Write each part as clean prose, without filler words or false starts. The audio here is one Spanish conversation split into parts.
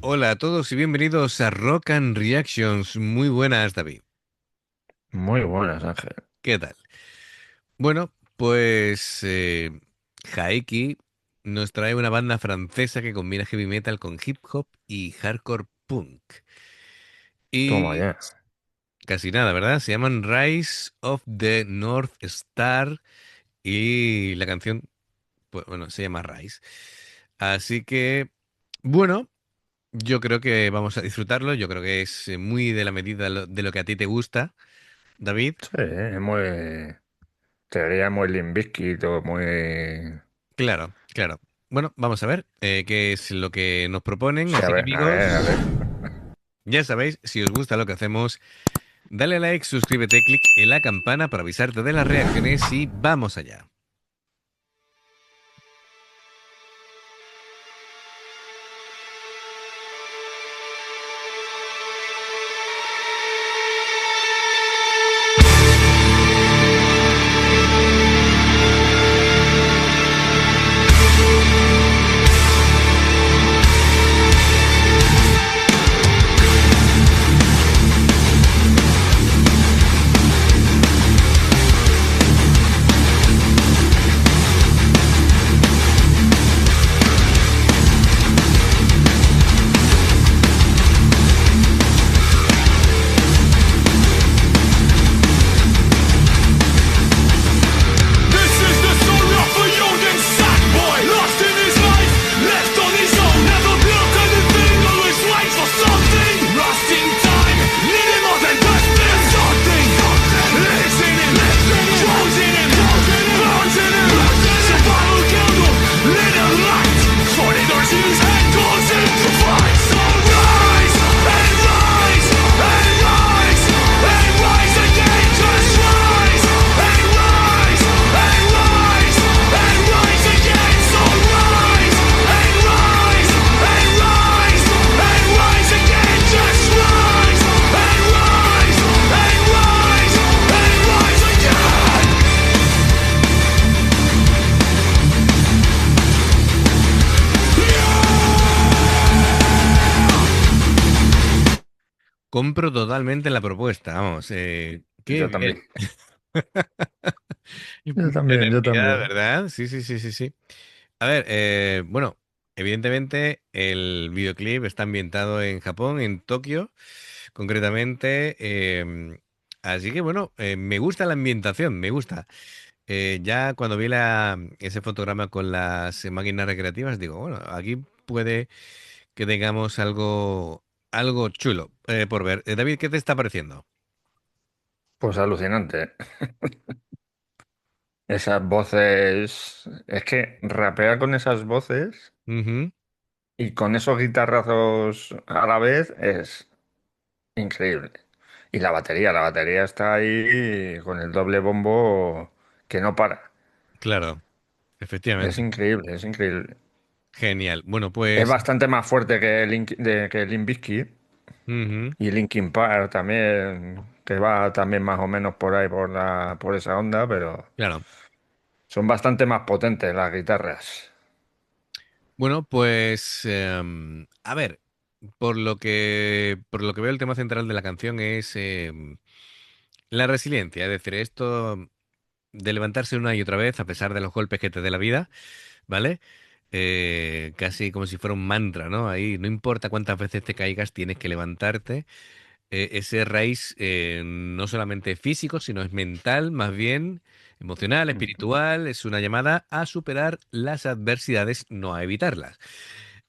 Hola a todos y bienvenidos a Rock and Reactions. Muy buenas, David. Muy buenas, Ángel. ¿Qué tal? Bueno, pues Jaeki nos trae una banda francesa que combina heavy metal con hip hop y hardcore punk. Toma Y ya. casi nada, ¿verdad? Se llaman Rise of the North Star y la canción, pues bueno, se llama Rise. Así que, bueno, yo creo que vamos a disfrutarlo. Yo creo que es muy de la medida de lo que a ti te gusta, David. Sí, es muy. Teoría muy Limp Bizkit o muy. Claro, claro. Bueno, vamos a ver qué es lo que nos proponen. Sí, Así que a ver, a ver. amigos, ya sabéis, si os gusta lo que hacemos, dale a like, suscríbete, clic en la campana para avisarte de las reacciones y vamos allá. This is the story of a young and sad boy, lost in his life, left on his own. Never built anything, always fights for something. Lost in time, needing more than just this something. Lives in him, grows in him, burns in him. Survival candle, lit a light. 40 doors in his head, calls him to fight. So rise and rise and rise and rise again. Just rise and rise and rise and rise again. So rise and rise and rise and rise again. Just rise and rise and rise and rise again. Compro totalmente la propuesta, vamos. Qué Yo bien. también. Yo Mucha también, yo energía, también. ¿verdad? Sí, sí, sí, sí, sí. A ver, bueno, evidentemente el videoclip está ambientado en Japón, en Tokio, concretamente. Así que bueno, me gusta la ambientación, me gusta. Ya cuando vi ese fotograma con las máquinas recreativas, digo, bueno, aquí puede que tengamos algo chulo por ver. David, ¿qué te está pareciendo? Pues alucinante. Esas voces. Es que rapea con esas voces Ujú, y con esos guitarrazos a la vez es increíble. Y la batería está ahí con el doble bombo que no para. claro, Es efectivamente. increíble, es increíble. Genial. Bueno, Es pues bastante más fuerte que Limp Bizkit ujú, y Linkin Park también, que va también más o menos por ahí por esa onda, pero claro. son bastante más potentes las guitarras. Bueno, pues a ver, por lo que veo el tema central de la canción es la resiliencia, es decir, esto de levantarse una y otra vez a pesar de los golpes que te dé la vida, ¿vale? Casi como si fuera un mantra, ¿no? Ahí no importa cuántas veces te caigas, tienes que levantarte. Ese raíz no solamente físico, sino es mental, más bien emocional, Ujú. espiritual, es una llamada a superar las adversidades, no a evitarlas.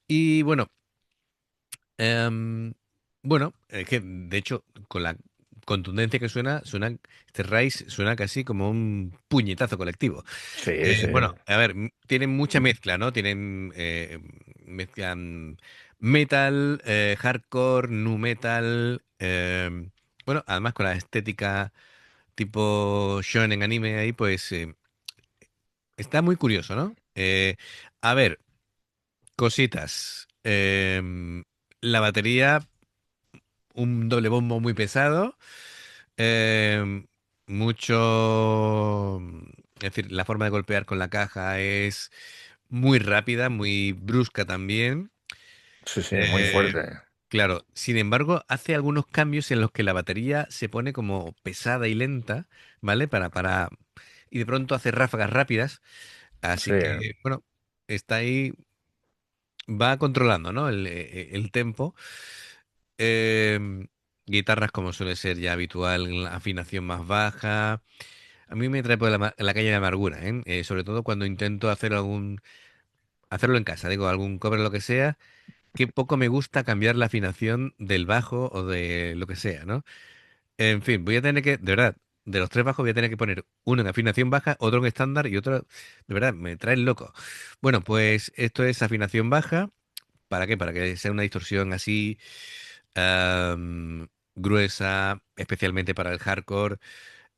Y bueno, bueno, es que de hecho, con la contundencia que suena, este raíz suena casi como un puñetazo colectivo. Sí, sí. Bueno, a ver, tienen mucha mezcla, ¿no? Tienen, mezclan metal, hardcore, nu metal, bueno, además con la estética tipo shonen anime ahí, pues está muy curioso, ¿no? A ver, cositas. La batería, un doble bombo muy pesado, mucho, es decir, la forma de golpear con la caja es muy rápida, muy brusca también. Sí, sí, muy Eh, fuerte. claro, sin embargo, hace algunos cambios en los que la batería se pone como pesada y lenta, ¿vale? Y de pronto hace ráfagas rápidas. Así Sí, que, bueno, está ahí, va controlando, ¿no? El tempo. Em, Guitarras como suele ser ya habitual, la afinación más baja. A mí me trae por la calle de amargura, ¿eh? Sobre todo cuando intento hacerlo en casa, digo, algún cover o lo que sea, que poco me gusta cambiar la afinación del bajo o de lo que sea, ¿no? En fin, voy a tener que, de verdad, de los tres bajos voy a tener que poner uno en afinación baja, otro en estándar y otro, de verdad, me traen loco. Bueno, pues esto es afinación baja. ¿Para qué? Para que sea una distorsión así gruesa, especialmente para el hardcore.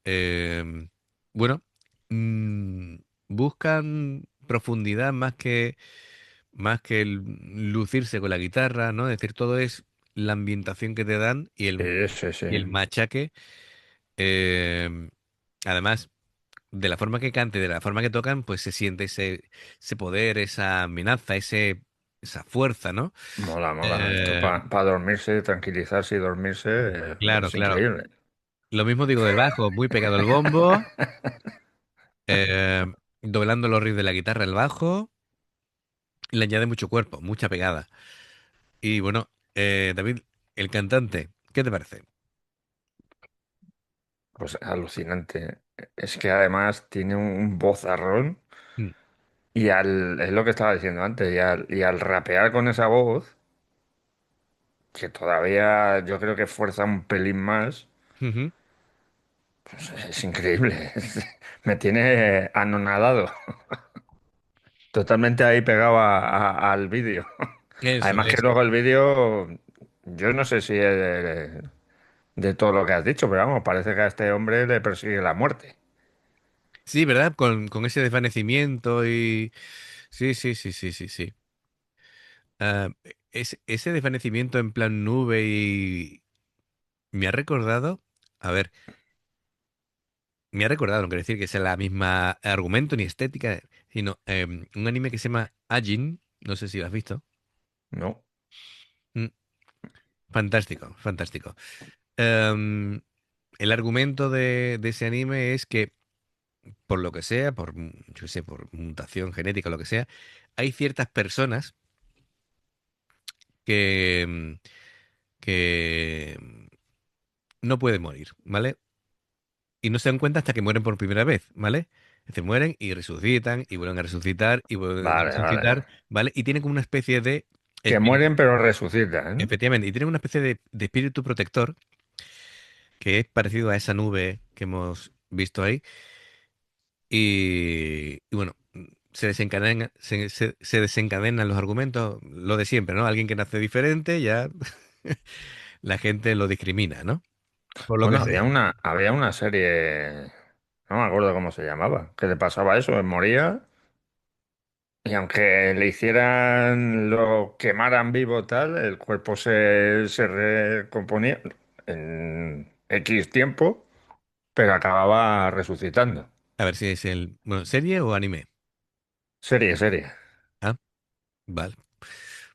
Em, bueno, mm, buscan profundidad más que lucirse con la guitarra, ¿no? Es decir, todo es la ambientación que te dan sí, sí, sí. y el machaque. em, Además, de la forma que cante, de la forma que tocan, pues se siente ese poder, esa amenaza, esa fuerza, ¿no? Mola, mola. Esto Eh, para dormirse, tranquilizarse y dormirse, claro, es claro. increíble. Lo mismo digo del bajo, muy pegado al bombo, eh, doblando los riffs de la guitarra, el bajo, le añade mucho cuerpo, mucha pegada. Y bueno, David, el cantante, ¿qué te parece? Pues alucinante. Es que además tiene un vozarrón Mm, es lo que estaba diciendo antes, y al rapear con esa voz, que todavía yo creo que fuerza un pelín más, ujú. pues es increíble. Me tiene anonadado. Totalmente ahí pegado al vídeo. Eso, Además que eso. luego el vídeo, yo no sé si es de todo lo que has dicho, pero vamos, parece que a este hombre le persigue la muerte. Sí, ¿verdad? Con ese desvanecimiento y... Sí, sí, sí, sí, sí, sí. Ah, ese desvanecimiento en plan nube y... Me ha recordado... A ver, me ha recordado, no quiere decir que sea la misma argumento ni estética, sino un anime que se llama Ajin, no sé si lo has visto. No, Mm, fantástico, fantástico. Em, el argumento de ese anime es que, por lo que sea, yo qué sé, por mutación genética o lo que sea, hay ciertas personas que, que no pueden morir, ¿vale? Y no se dan cuenta hasta que mueren por primera vez, ¿vale? Se mueren y resucitan y vuelven a resucitar y vuelven a vale, vale. resucitar, ¿vale? Y tienen como una especie de Que espíritu, mueren pero resucitan. efectivamente, y tienen una especie de espíritu protector que es parecido a esa nube que hemos visto ahí. Y bueno, se desencadenan los argumentos, lo de siempre, ¿no? Alguien que nace diferente, ya la gente lo discrimina, ¿no? Por lo que Bueno, sea. había una serie, no me acuerdo cómo se llamaba, que le pasaba eso, moría y aunque le hicieran, lo quemaran vivo tal, el cuerpo se recomponía en X tiempo, pero acababa resucitando. A ver si es bueno, serie o anime. Serie, serie. Ah, vale.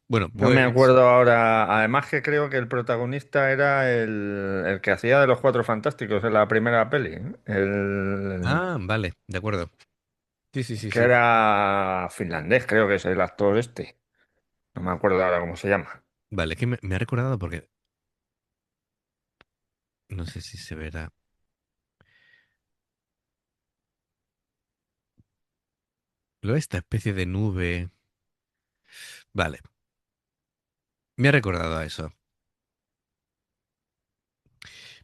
Bueno, No me pues. acuerdo ahora, además que creo que el protagonista era el que hacía de los Cuatro Fantásticos en la primera peli, ¿eh? Ah, vale, de acuerdo. Sí, sí, sí, Que sí. era finlandés, creo que es el actor este. No me acuerdo ahora cómo se llama. Vale, es que me ha recordado porque no sé si se verá. Esta especie de nube. Vale, me ha recordado a eso.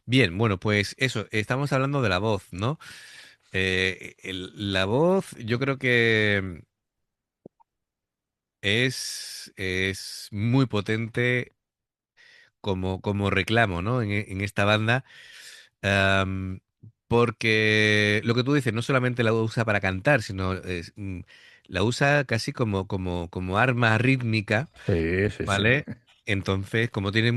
Bien, bueno, pues eso, estamos hablando de la voz, ¿no? La voz, yo creo que es muy potente como reclamo, ¿no? En esta banda. am, Porque lo que tú dices, no solamente la usa para cantar, sino la usa casi como arma rítmica, Sí, sí, sí. ¿vale? Entonces, como tiene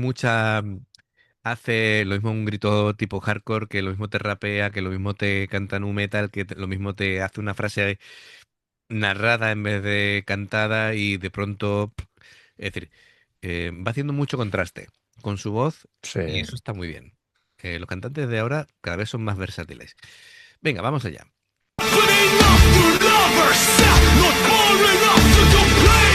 hace lo mismo un grito tipo hardcore, que lo mismo te rapea, que lo mismo te canta nu metal, lo mismo te hace una frase narrada en vez de cantada y de pronto, es decir, va haciendo mucho contraste con su voz Sí. y eso está muy bien. Los cantantes de ahora cada vez son más versátiles. Venga, vamos allá. But enough to love herself, not more enough to complain.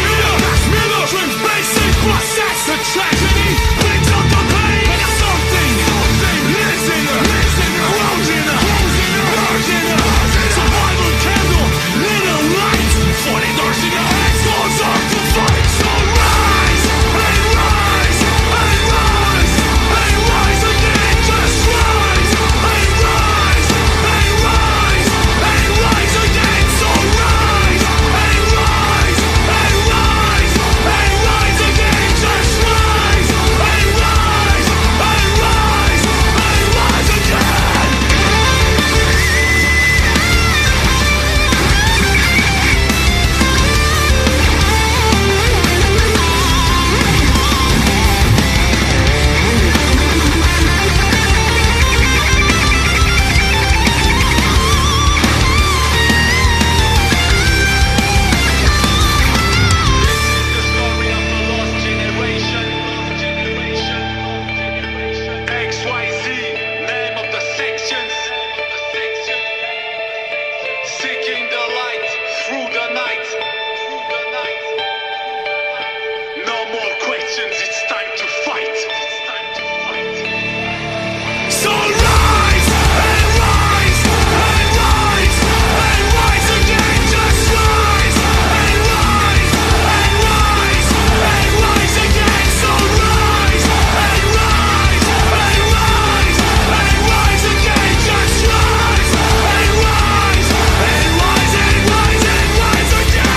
Miller dreams basic process, the tragedy brings out the pain. And something lives in her, grows in her, burns in her. Survival candle, little light, 40 doors in her head, storms are to fight. So rise, and rise, and rise, and rise again, just rise, and rise, and rise. Rise again, so rise, and rise, and rise, and rise again, just rise, and rise, and rise, and rise again. The story of the lost generation. XYZ, name of the sections. Seeking the light through the night. No more questions, it's time to fight. So rise, and rise, and rise, and rise again, just rise, and rise, and rise, and rise again, so rise, and rise, and rise, and rise again, just rise, and rise, and rise, and rise, and rise again.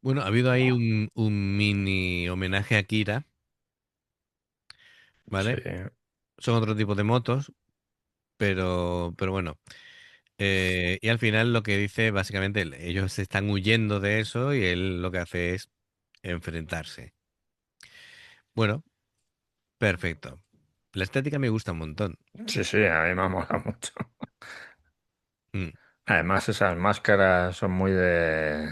Bueno, ha habido ahí un mini homenaje a Kira, Sí, ¿vale? Son otro tipo de motos, pero bueno. Y al final lo que dice, básicamente, ellos están huyendo de eso y él lo que hace es enfrentarse. Bueno, perfecto. La estética me gusta un montón. sí, sí, a mí me mola mucho. Mm. Además, esas máscaras son muy de...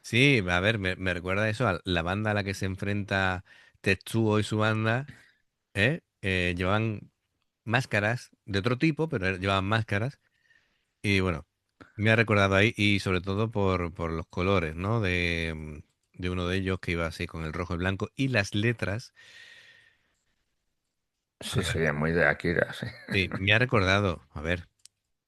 Sí, a ver, me recuerda eso a la banda a la que se enfrenta Tetsuo y su banda, ¿eh? Llevaban máscaras de otro tipo, pero llevaban máscaras. Y bueno, me ha recordado ahí, y sobre todo por los colores, ¿no? De uno de ellos que iba así con el rojo y blanco. Y las letras, a Sí, sí, ver, muy de Akira, sí. sí, me ha recordado. A ver,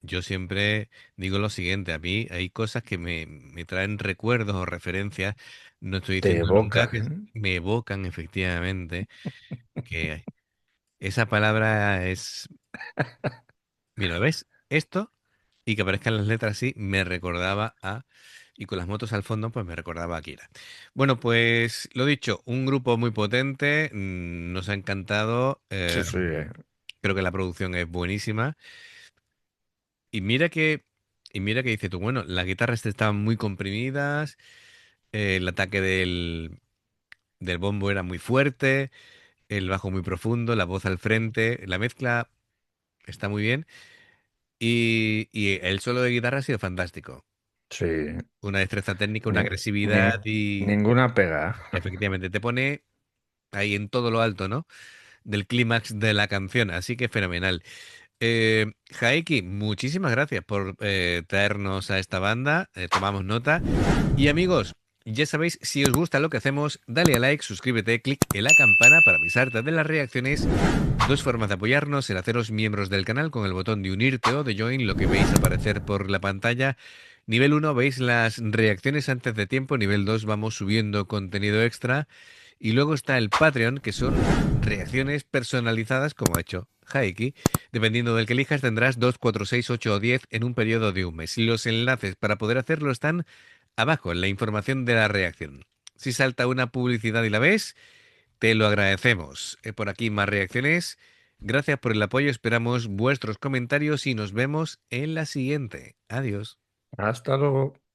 yo siempre digo lo siguiente, a mí hay cosas que me traen recuerdos o referencias. No estoy Te diciendo nunca evoca. que me evocan efectivamente, que esa palabra es, mira, ¿ves? Esto y que aparezcan las letras así me recordaba a, y con las motos al fondo, pues me recordaba a Akira. Bueno, pues lo dicho, un grupo muy potente, nos ha encantado, Sí, sí, creo que la producción es buenísima. Y mira que, y mira que dice tú, bueno, las guitarras estaban muy comprimidas, el ataque del bombo era muy fuerte, el bajo muy profundo, la voz al frente, la mezcla está muy bien. Y el solo de guitarra ha sido fantástico. sí. Una destreza técnica, una Ni- agresividad y ninguna pega. efectivamente te pone ahí en todo lo alto, ¿no? Del clímax de la canción, así que fenomenal. Jaiki, muchísimas gracias por traernos a esta banda, tomamos nota. Y amigos, ya sabéis, si os gusta lo que hacemos, dale a like, suscríbete, clic en la campana para avisarte de las reacciones. Dos formas de apoyarnos: el haceros miembros del canal con el botón de unirte o de join, lo que veis aparecer por la pantalla. Nivel uno veis las reacciones antes de tiempo, nivel 2 vamos subiendo contenido extra. Y luego está el Patreon, que son reacciones personalizadas, como ha hecho Jaiki. Dependiendo del que elijas, tendrás 2, 4, 6, 8 o 10 en un periodo de un mes. Los enlaces para poder hacerlo están abajo en la información de la reacción. Si salta una publicidad y la ves, te lo agradecemos. Por aquí más reacciones. Gracias por el apoyo, esperamos vuestros comentarios y nos vemos en la siguiente. Adiós. Hasta luego.